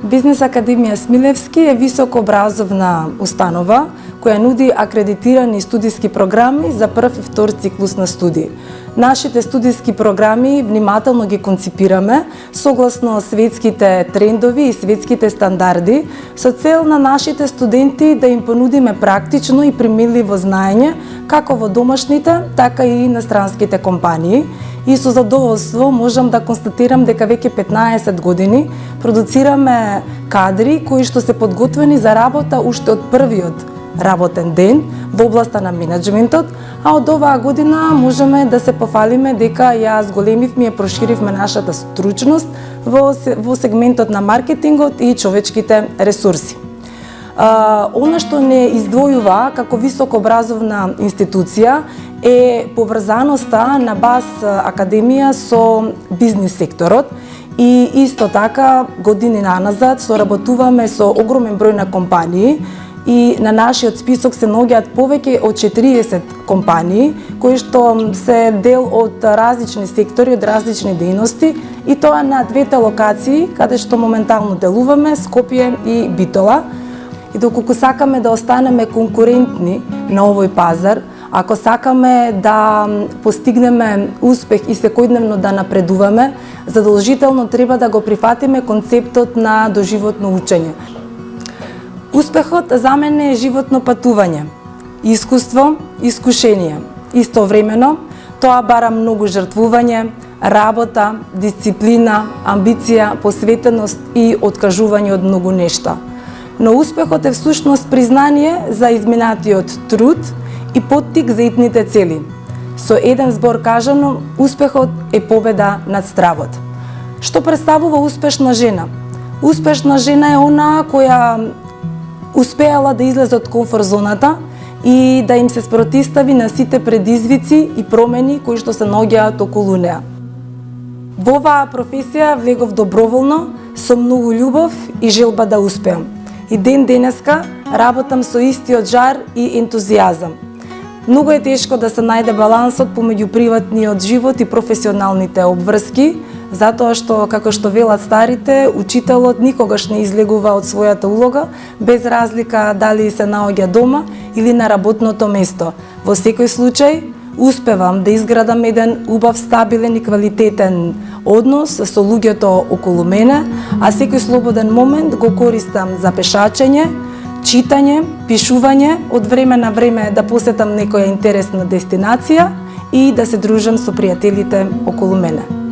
Бизнес академија Смилевски е високообразовна установа која нуди акредитирани студиски програми за прв и втор циклус на студии. Нашите студиски програми внимателно ги конципираме согласно светските трендови и светските стандарди со цел на нашите студенти да им понудиме практично и примеливо знаење како во домашните, така и иностранските компании. И со задоволство можам да констатирам дека веќе 15 години продуцираме кадри кои што се подготвени за работа уште од првиот работен ден во областа на менеджментот, а од оваа година можеме да се пофалиме дека ја зголемивме и проширивме нашата стручност во сегментот на маркетингот и човечките ресурси. Она што не издвојува како високообразовна институција е поврзаноста на БАС академија со бизнис секторот и исто така години наназад соработуваме со огромен број на компании и на нашиот список се наоѓаат повеќе од 40 компании кои што се дел од различни сектори, од различни дејности и тоа на двете локации каде што моментално делуваме, Скопје и Битола. И доколку сакаме да останеме конкурентни на овој пазар, ако сакаме да постигнеме успех и секојдневно да напредуваме, задолжително треба да го прифатиме концептот на доживотно учење. Успехот за мене е животно патување, искуство, искушение. Истовремено, тоа бара многу жртвување, работа, дисциплина, амбиција, посветеност и откажување од многу нешта. Но успехот е всушност признание за изминатиот труд и поттик за итните цели. Со еден збор кажано, успехот е победа над стравот. Што представува успешна жена? Успешна жена е онаа која успеала да излезе од комфорт зоната и да им се спротивстави на сите предизвици и промени кои што се наоѓаат околу неа. Во оваа професија влегов доброволно, со многу љубов и желба да успеам. И ден денеска работам со истиот жар и ентузијазам. Многу е тешко да се најде балансот помеѓу приватниот живот и професионалните обврски, затоа што, како што велат старите, учителот никогаш не излегува од својата улога, без разлика дали се наоѓа дома или на работното место. Во секој случај, успевам да изградам еден убав, стабилен и квалитетен однос со луѓето околу мене, а секој слободен момент го користам за пешачење, читање, пишување, од време на време да посетам некоја интересна дестинација и да се дружам со пријателите околу мене.